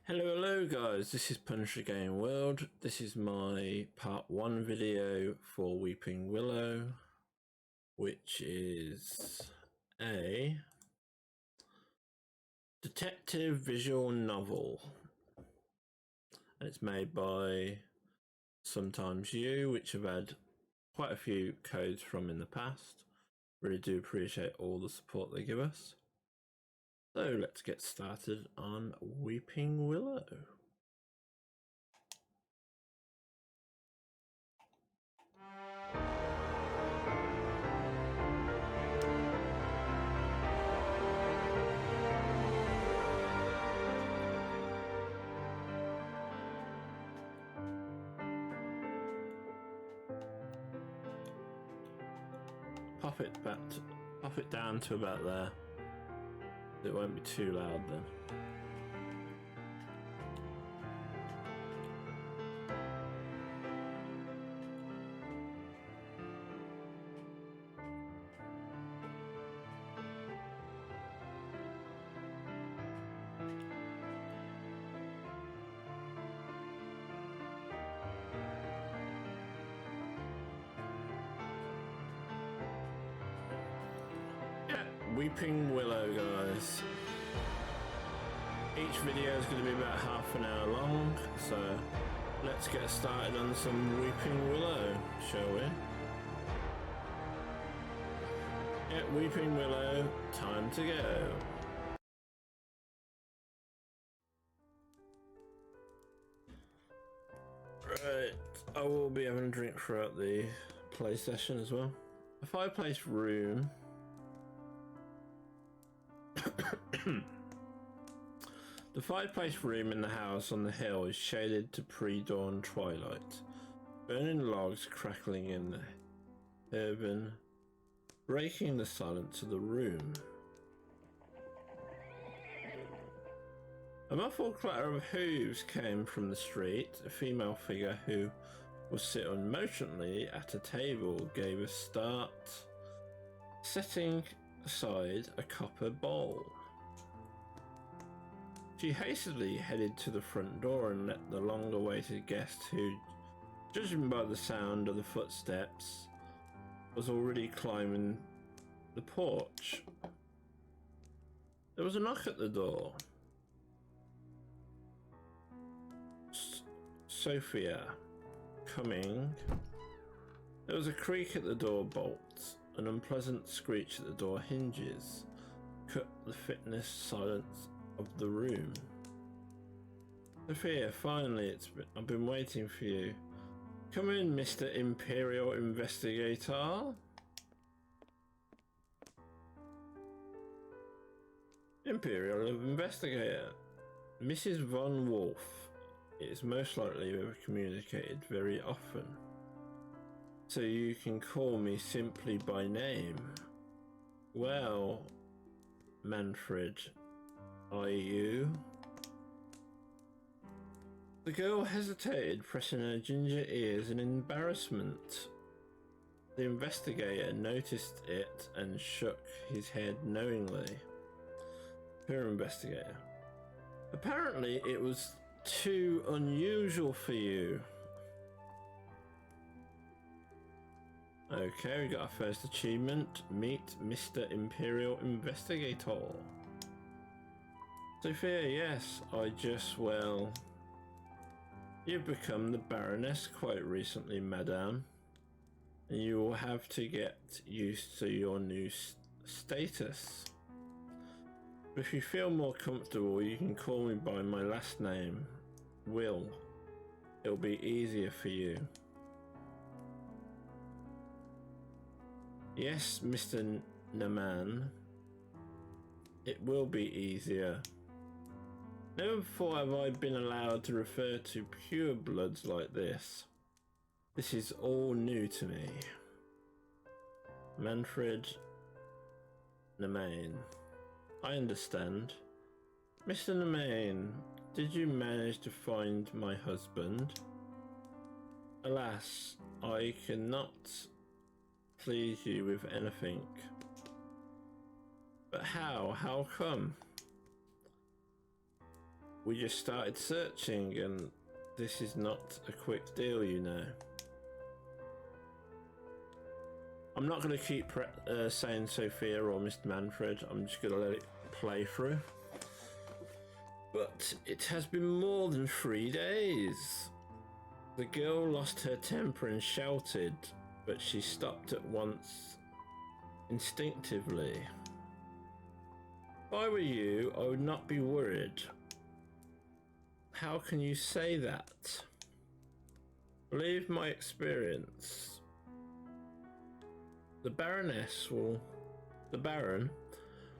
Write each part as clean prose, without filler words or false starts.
Hello guys, this is Punisher Game World. This is my part 1 video for Weeping Willow, which is a detective visual novel. And it's made by Sometimes You, which I've had quite a few codes from in the past. Really do appreciate all the support they give us. So let's get started on Weeping Willow. Pop it down to about there. It won't be too loud then. Weeping Willow, guys. Each video is going to be about half an hour long, so let's get started on some Weeping Willow, shall we? Yeah, Weeping Willow, time to go. Right, I will be having a drink throughout the play session as well. A fireplace room. The fireplace room in the house on the hill is shaded to pre-dawn twilight. Burning logs crackling in the heaven, breaking the silence of the room. A muffled clatter of hooves came from the street. A female figure who was sitting motionlessly at a table gave a start, setting aside a copper bowl. She hastily headed to the front door and let the long-awaited guest, who, judging by the sound of the footsteps, was already climbing the porch. There was a knock at the door. Sophia, coming. There was a creak at the door bolts. An unpleasant screech at the door hinges cut the fitness silence of the room. Sophia, finally, I've been waiting for you. Come in, Mr. Imperial Investigator. Imperial Investigator. Mrs. Von Wolf. It is most likely we have communicated very often, so you can call me simply by name. Well, Manfred, are you? The girl hesitated, pressing her ginger ears in embarrassment. The investigator noticed it and shook his head knowingly. Her investigator. Apparently it was too unusual for you. Okay, we got our first achievement. Meet Mr. Imperial Investigator. Sophia, yes, well, you've become the Baroness quite recently, madame. And you will have to get used to your new status. If you feel more comfortable, you can call me by my last name, Will. It'll be easier for you. Yes, Mr. Naman. It will be easier. Never before have I been allowed to refer to pure bloods like this. This is all new to me. Manfred Nemain. I understand. Mr. Nemain, did you manage to find my husband? Alas, I cannot please you with anything. But how? How come? we just started searching, and this is not a quick deal, you know. I'm not going to keep saying Sophia or Mr. Manfred. I'm just going to let it play through. But it has been more than 3 days. The girl lost her temper and shouted, but she stopped at once, instinctively. If I were you, I would not be worried. How can you say that? Believe my experience. The Baron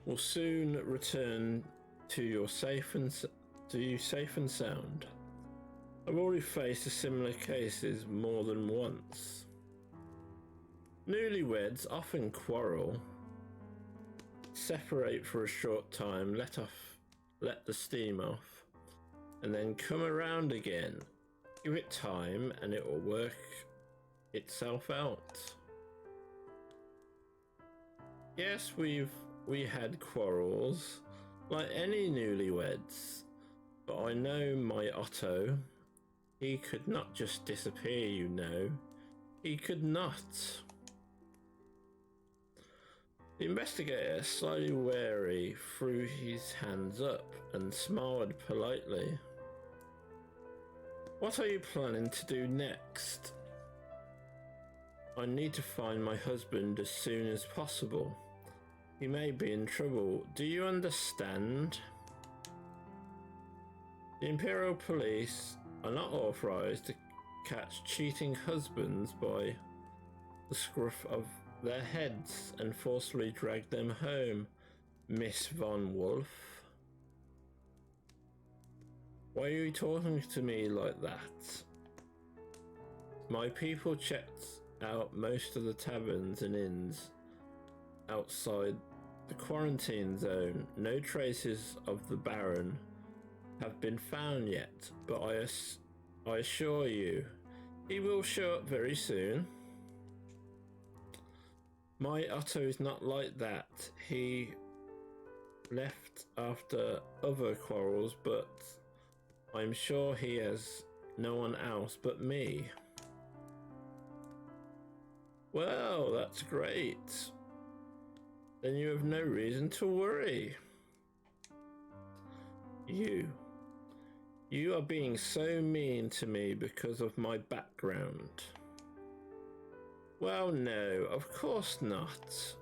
will soon return to you safe and sound. I've already faced similar cases more than once. Newlyweds often quarrel, separate for a short time, let the steam off, and then come around again. Give it time and it will work itself out. Yes, we had quarrels, like any newlyweds, but I know my Otto. He could not just disappear, you know. He could not. The investigator, slightly wary, threw his hands up and smiled politely. What are you planning to do next? I need to find my husband as soon as possible. He may be in trouble. Do you understand? The Imperial Police are not authorized to catch cheating husbands by the scruff of their heads and forcibly drag them home, Miss Von Wolf. Why are you talking to me like that? My people checked out most of the taverns and inns outside the quarantine zone. No traces of the Baron have been found yet, but I assure you, he will show up very soon. My Otto is not like that. He left after other quarrels, but I'm sure he has no one else but me. Well, that's great. Then you have no reason to worry. You are being so mean to me because of my background. Well, no, of course not.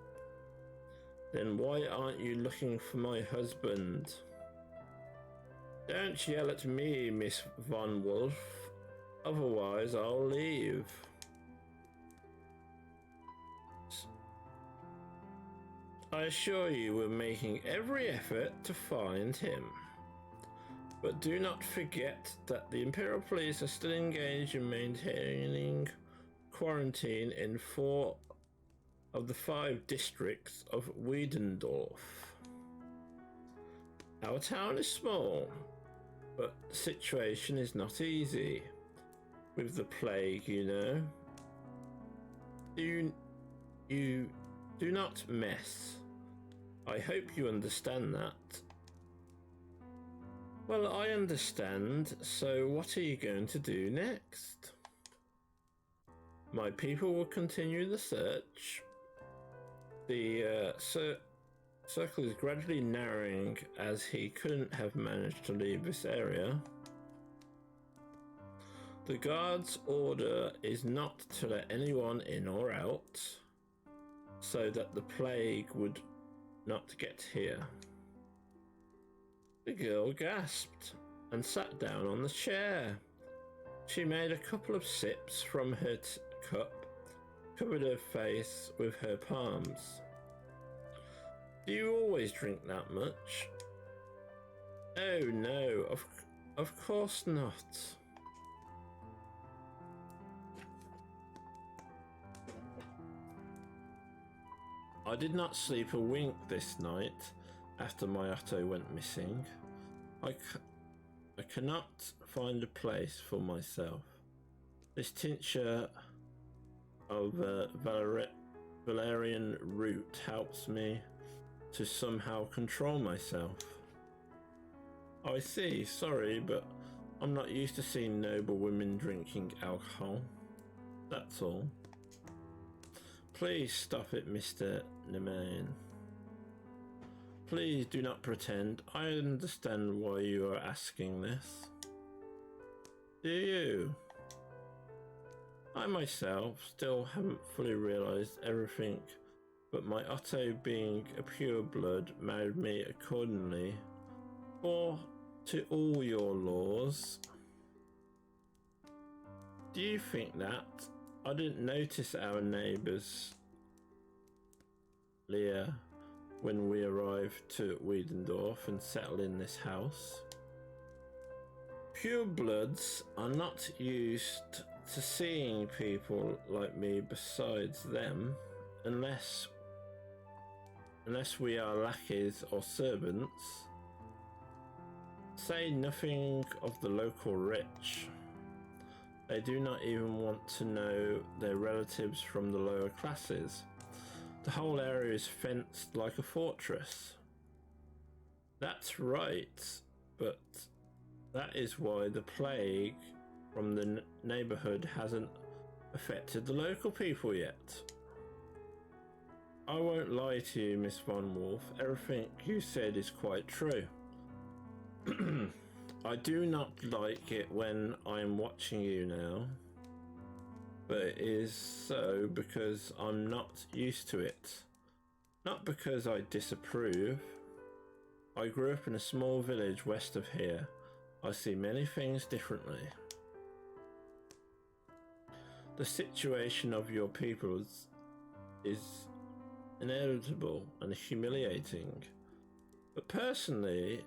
Then why aren't you looking for my husband? Don't yell at me, Miss Von Wolf. Otherwise, I'll leave. I assure you we're making every effort to find him. But do not forget that the Imperial Police are still engaged in maintaining quarantine in 4 of the 5 districts of Weidendorf. Our town is small, but the situation is not easy. With the plague, you know. You do not mess. I hope you understand that. Well, I understand, so what are you going to do next? My people will continue the search. The circle is gradually narrowing as he couldn't have managed to leave this area. The guard's order is not to let anyone in or out, so that the plague would not get here. The girl gasped and sat down on the chair. She made a couple of sips from her cup, covered her face with her palms. Do you always drink that much? Oh no, of course not. I did not sleep a wink this night after my Otto went missing. I cannot find a place for myself. This tincture of valerian root helps me to somehow control myself. I see, sorry, but I'm not used to seeing noble women drinking alcohol. That's all. Please stop it, Mr. Nemain. Please do not pretend. I understand why you are asking this. Do you? I myself still haven't fully realised everything, but my Otto, being a pure blood, married me accordingly. For to all your laws. Do you think that? I didn't notice our neighbours, Leah, when we arrived to Weidendorf and settled in this house. Pure bloods are not used to seeing people like me besides them, unless we are lackeys or servants. Say nothing of the local rich. They do not even want to know their relatives from the lower classes. The whole area is fenced like a fortress. That's right, but that is why the plague from the neighbourhood hasn't affected the local people yet. I won't lie to you, Miss Von Wolf. Everything you said is quite true. I do not like it when I am watching you now, but it is so because I'm not used to it. Not because I disapprove. I grew up in a small village west of here. I see many things differently. The situation of your people is inevitable and humiliating, but personally,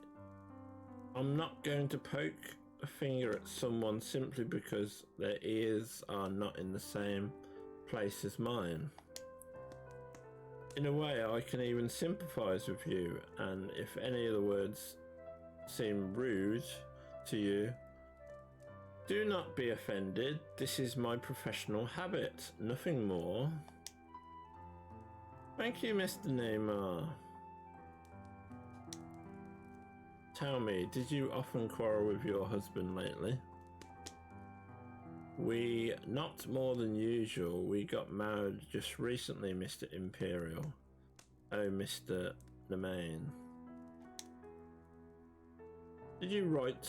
I'm not going to poke a finger at someone simply because their ears are not in the same place as mine. In a way, I can even sympathise with you, and if any of the words seem rude to you, do not be offended. This is my professional habit, nothing more. Thank you, Mr. Neymar. Tell me, did you often quarrel with your husband lately? Not more than usual. We got married just recently, Mr. Imperial. Oh, Mr. Nemain. Did you write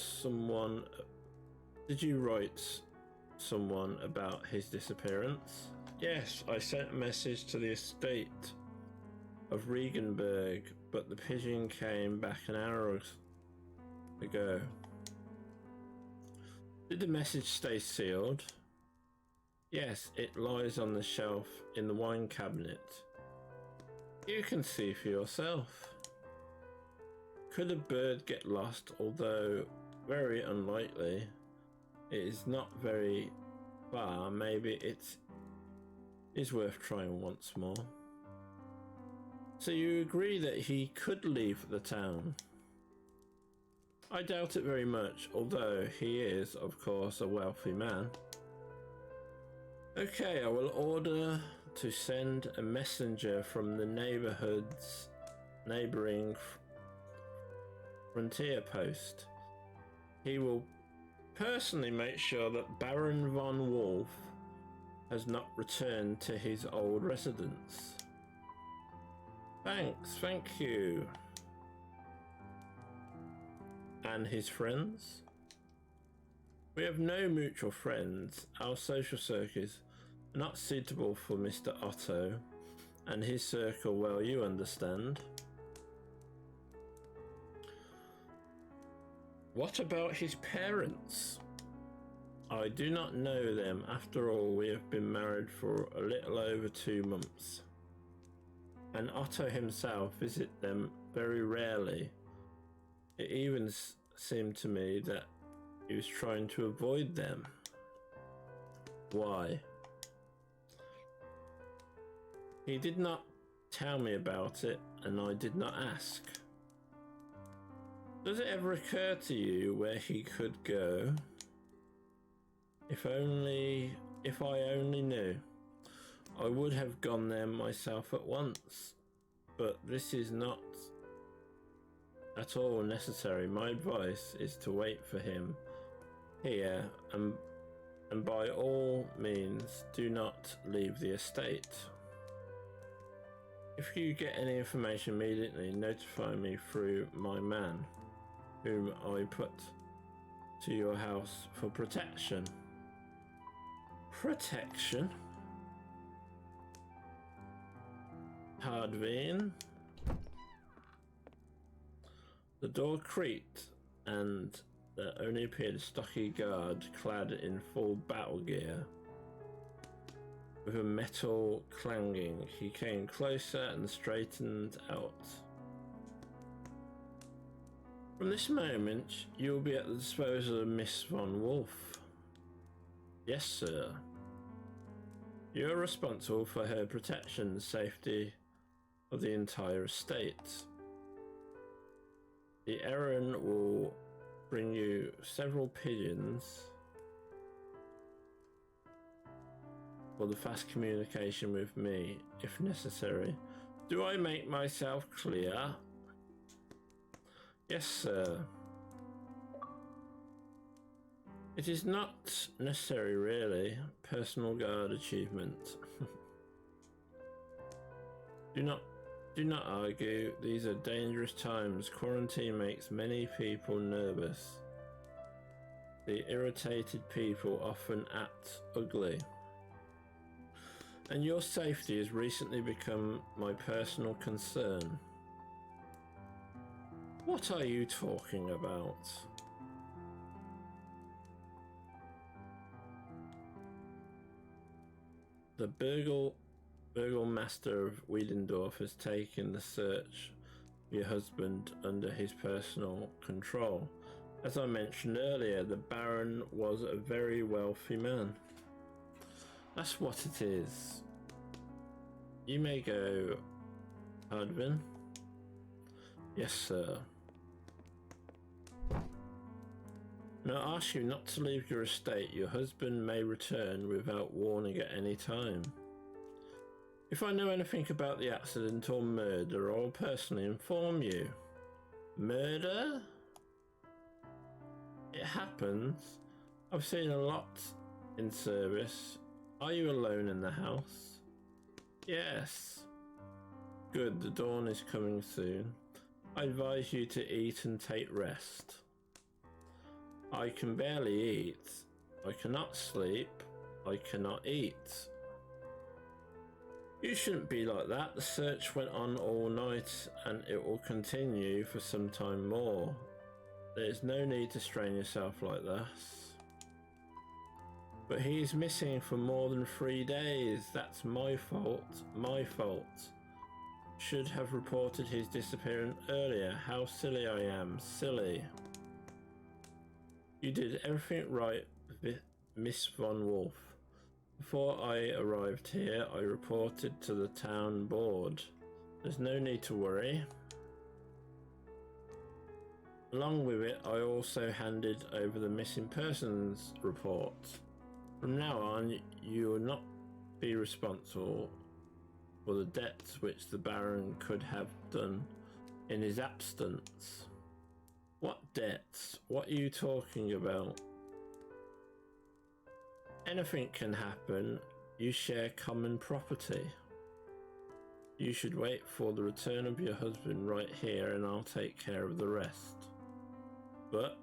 someone about his disappearance? Yes, I sent a message to the estate of Regenberg, but the pigeon came back an hour ago. Did the message stay sealed? Yes, it lies on the shelf in the wine cabinet. You can see for yourself. Could a bird get lost? Although very unlikely. It is not very far. Maybe it is worth trying once more. So you agree that he could leave the town? I doubt it very much, although he is, of course, a wealthy man. Okay, I will order to send a messenger from the neighbouring frontier post. He will personally make sure that Baron von Wolf has not returned to his old residence. Thanks, thank you. And his friends? We have no mutual friends. Our social circles are not suitable for Mr. Otto and his circle, well, you understand. What about his parents? I do not know them. After all, we have been married for a little over 2 months. And Otto himself visits them very rarely. It even seemed to me that he was trying to avoid them. Why? He did not tell me about it, and I did not ask. Does it ever occur to you where he could go? If I only knew, I would have gone there myself at once. But this is not at all necessary, my advice is to wait for him here, and by all means do not leave the estate. If you get any information immediately, notify me through my man, whom I put to your house for protection. Protection? Hardveen. The door creaked, and there only appeared a stocky guard clad in full battle gear. With a metal clanging, he came closer and straightened out. From this moment, you will be at the disposal of Miss Von Wolf. Yes, sir. You are responsible for her protection and safety of the entire estate. The errand will bring you several pigeons for the fast communication with me, if necessary. Do I make myself clear? Yes, sir. It is not necessary, really. Personal guard achievement. Do not argue. These are dangerous times. Quarantine makes many people nervous. The irritated people often act ugly. And your safety has recently become my personal concern. What are you talking about? The Burgomaster of Weidendorf has taken the search of your husband under his personal control. As I mentioned earlier, the Baron was a very wealthy man. That's what it is. You may go, Hardvin. Yes, sir. And I ask you not to leave your estate. Your husband may return without warning at any time. If I know anything about the accident or murder, I'll personally inform you. Murder? It happens. I've seen a lot in service. Are you alone in the house? Yes. Good, the dawn is coming soon. I advise you to eat and take rest. I can barely eat. I cannot sleep. I cannot eat. You shouldn't be like that. The search went on all night and it will continue for some time more. There's no need to strain yourself like this. But he's missing for more than 3 days. That's my fault. My fault. Should have reported his disappearance earlier. How silly I am. Silly. You did everything right, Miss Von Wolf. Before I arrived here, I reported to the town board. There's no need to worry. Along with it, I also handed over the missing persons report. From now on, you will not be responsible for the debts which the Baron could have done in his absence. What debts? What are you talking about? Anything can happen. You share common property. You should wait for the return of your husband right here and I'll take care of the rest. But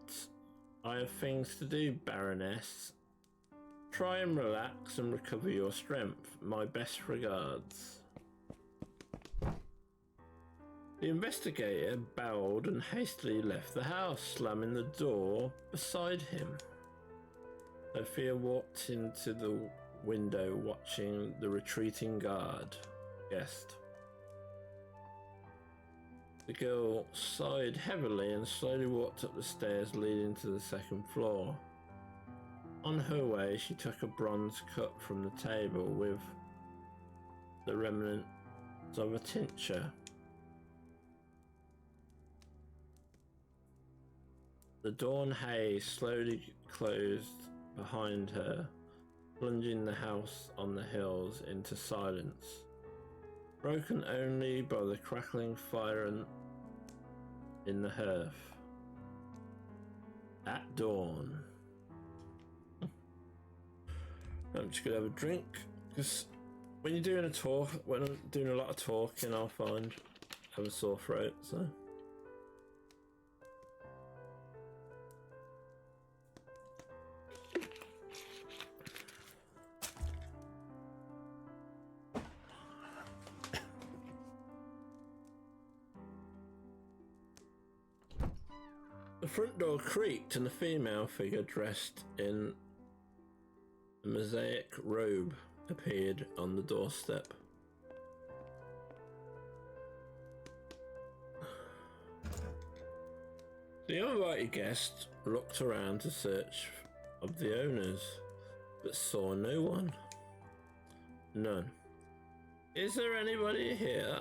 I have things to do, Baroness. Try and relax and recover your strength. My best regards. The investigator bowed and hastily left the house, slamming the door beside him. Sophia walked into the window, watching the retreating guest. The girl sighed heavily and slowly walked up the stairs leading to the second floor. On her way, she took a bronze cup from the table with the remnants of a tincture. The dawn haze slowly closed behind her, plunging the house on the hills into silence, broken only by the crackling fire and in the hearth. At dawn. I'm just gonna have a drink, because when you're doing a talk, when I'm doing a lot of talking, I'll find I have a sore throat, so. The front door creaked and a female figure dressed in a mosaic robe appeared on the doorstep. The uninvited guest looked around to search of the owners, but saw no one. None. Is there anybody here?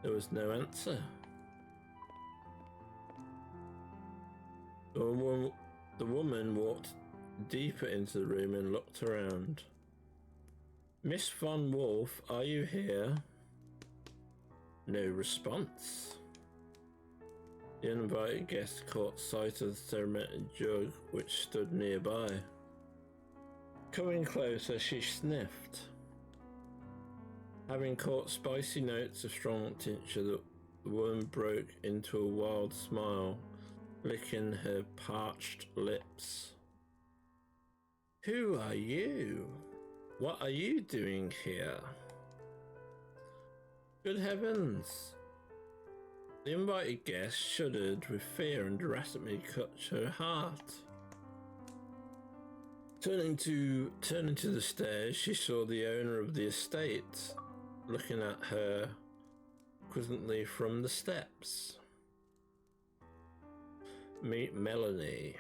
There was no answer. The woman walked deeper into the room and looked around. Miss Von Wolf, are you here? No response. The uninvited guest caught sight of the ceramic jug which stood nearby. Coming closer, she sniffed. Having caught spicy notes of strong tincture, the woman broke into a wild smile, licking her parched lips. Who are you? What are you doing here? Good heavens! The invited guest shuddered with fear and drastically clutched her heart. Turning to the stairs, she saw the owner of the estate looking at her quizzically from the steps. Meet Melanie.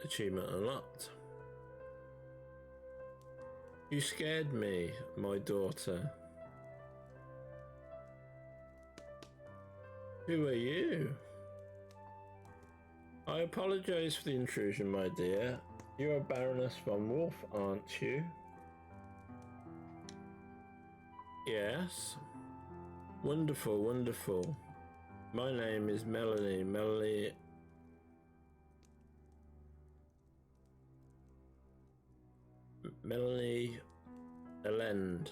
Achievement unlocked. You scared me, my daughter. Who are you? I apologize for the intrusion, my dear. You are Baroness Von Wolf, aren't you? Yes. Wonderful, wonderful. My name is Melanie. Melanie Elend.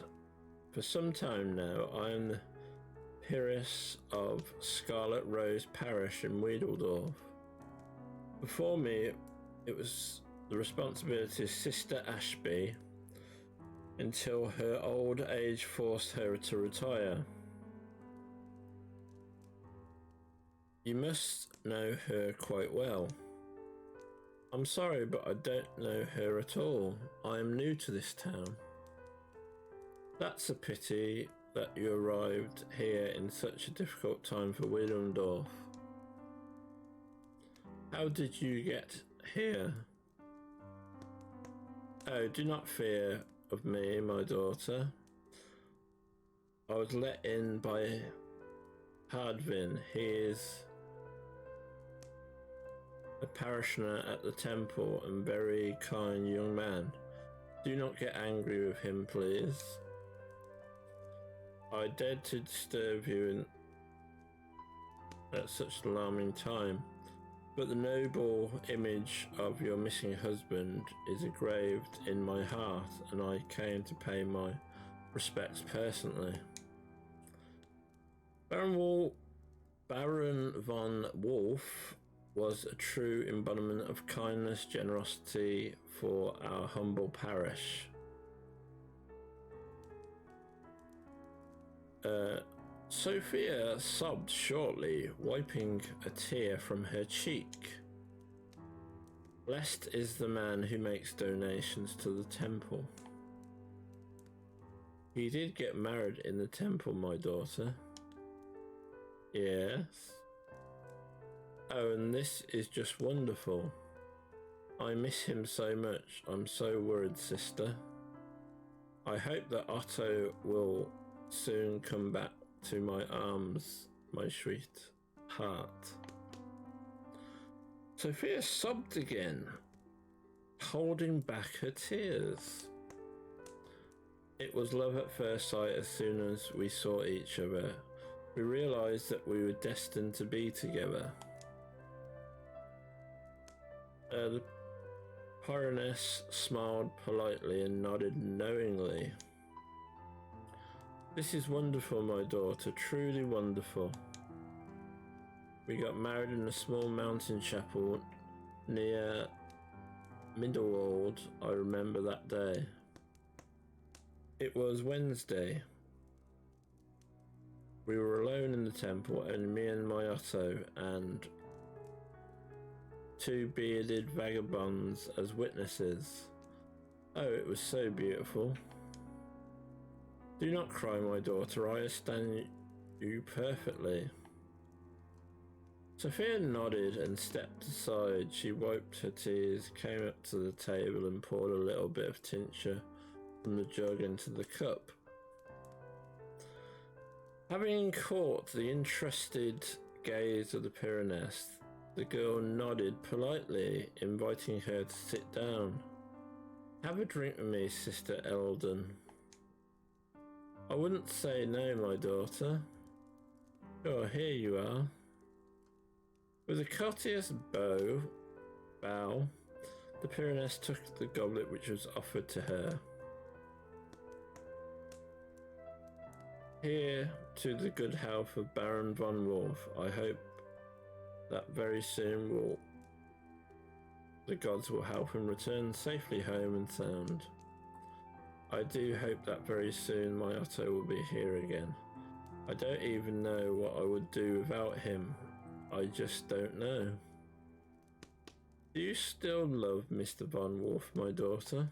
For some time now, I am the parish of Scarlet Rose Parish in Weidendorf. Before me, it was the responsibility of Sister Ashby until her old age forced her to retire. You must know her quite well. I'm sorry, but I don't know her at all. I am new to this town. That's a pity that you arrived here in such a difficult time for Weidendorf. How did you get here? Oh, do not fear of me, my daughter. I was let in by Hardvin. He is a parishioner at the temple and very kind young man. Do not get angry with him, please. I dared to disturb you at such an alarming time, but the noble image of your missing husband is engraved in my heart, and I came to pay my respects personally. Baron von Wolf was a true embodiment of kindness, generosity for our humble parish. Sophia sobbed shortly, wiping a tear from her cheek. Blessed is the man who makes donations to the temple. He did get married in the temple, my daughter. Yes. Oh, and this is just wonderful. I miss him so much. I'm so worried, sister. I hope that Otto will soon come back to my arms, my sweet heart. Sophia sobbed again, holding back her tears. It was love at first sight as soon as we saw each other. We realized that we were destined to be together. The Baroness smiled politely and nodded knowingly. This is wonderful, my daughter, truly wonderful. We got married in a small mountain chapel near Middlewald. I remember that day. It was Wednesday. We were alone in the temple, only me and my Otto, and two bearded vagabonds as witnesses. Oh, it was so beautiful. Do not cry, my daughter, I understand you perfectly. Sophia nodded and stepped aside. She wiped her tears, came up to the table and poured a little bit of tincture from the jug into the cup. Having caught the interested gaze of the Baroness, the girl nodded politely, inviting her to sit down. Have a drink with me, Sister Eldon. I wouldn't say no, my daughter. Sure, here you are. With a courteous bow, the Baroness took the goblet which was offered to her. Here to the good health of Baron von Wolf. I hope that very soon the gods will help him return safely home and sound. I do hope that very soon my Otto will be here again. I don't even know what I would do without him. I just don't know. Do you still love Mr. von Wolf, my daughter?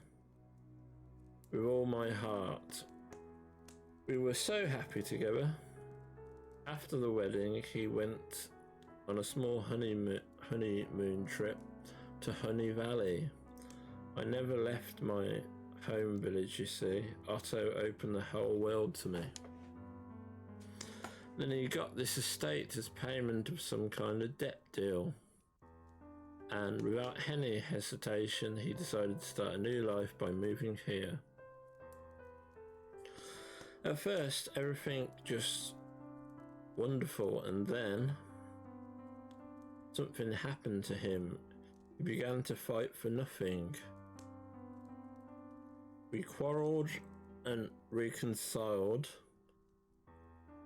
With all my heart. We were so happy together. After the wedding, he went on a small honeymoon trip to Honey Valley. I never left my home village, you see. Otto opened the whole world to me. Then he got this estate as payment of some kind of debt deal. And without any hesitation, he decided to start a new life by moving here. At first, everything just wonderful, and then something happened to him. He began to fight for nothing. We quarrelled and reconciled.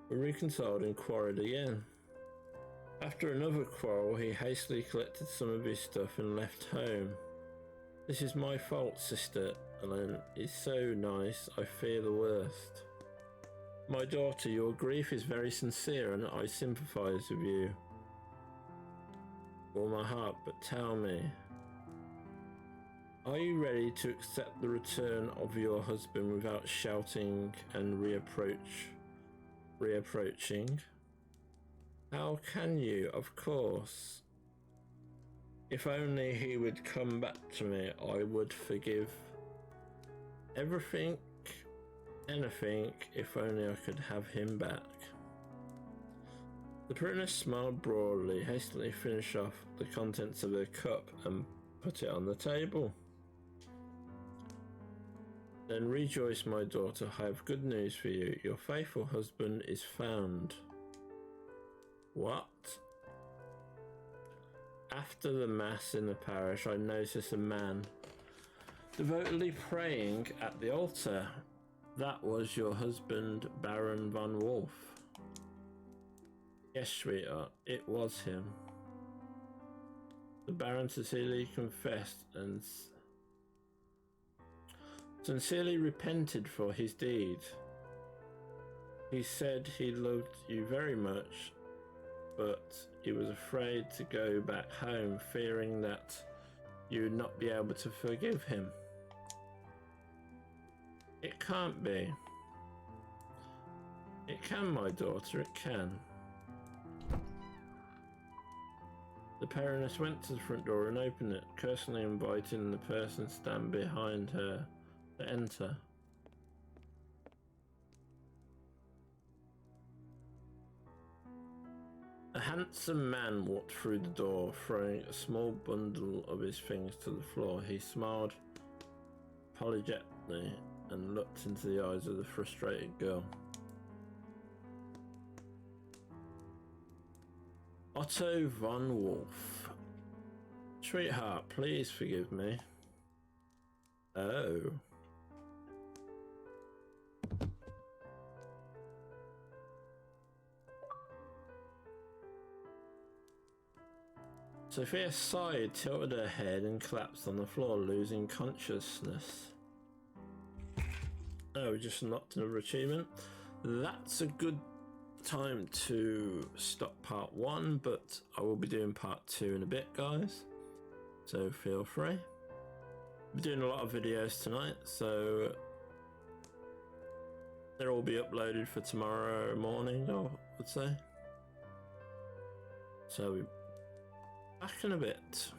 We reconciled and quarrelled again. After another quarrel, he hastily collected some of his stuff and left home. This is my fault, Sister Ellen. It's so nice. I fear the worst. My daughter, your grief is very sincere and I sympathise with you. All my heart, but tell me, are you ready to accept the return of your husband without shouting and reapproaching? How can you? Of course. If only he would come back to me, I would forgive everything, anything, if only I could have him back. The Baroness smiled broadly, hastily finished off the contents of her cup and put it on the table. Then rejoice, my daughter, I have good news for you. Your faithful husband is found. What? After the mass in the parish, I noticed a man devotedly praying at the altar. That was your husband, Baron von Wolf. Yes, sweetheart, it was him. The Baron sincerely confessed and sincerely repented for his deed. He said he loved you very much, but he was afraid to go back home, fearing that you would not be able to forgive him. It can't be. It can, my daughter, it can. The Baroness went to the front door and opened it, cursingly inviting the person to stand behind her to enter. A handsome man walked through the door, throwing a small bundle of his things to the floor. He smiled apologetically and looked into the eyes of the frustrated girl. Otto von Wolf. Sweetheart, please forgive me. Oh. Sophia sighed, tilted her head, and collapsed on the floor, losing consciousness. Oh, we just unlocked another achievement. That's a good time to stop part 1, but I will be doing part 2 in a bit, guys. So feel free. We're doing a lot of videos tonight, so they'll all be uploaded for tomorrow morning, I would say. So back in a bit.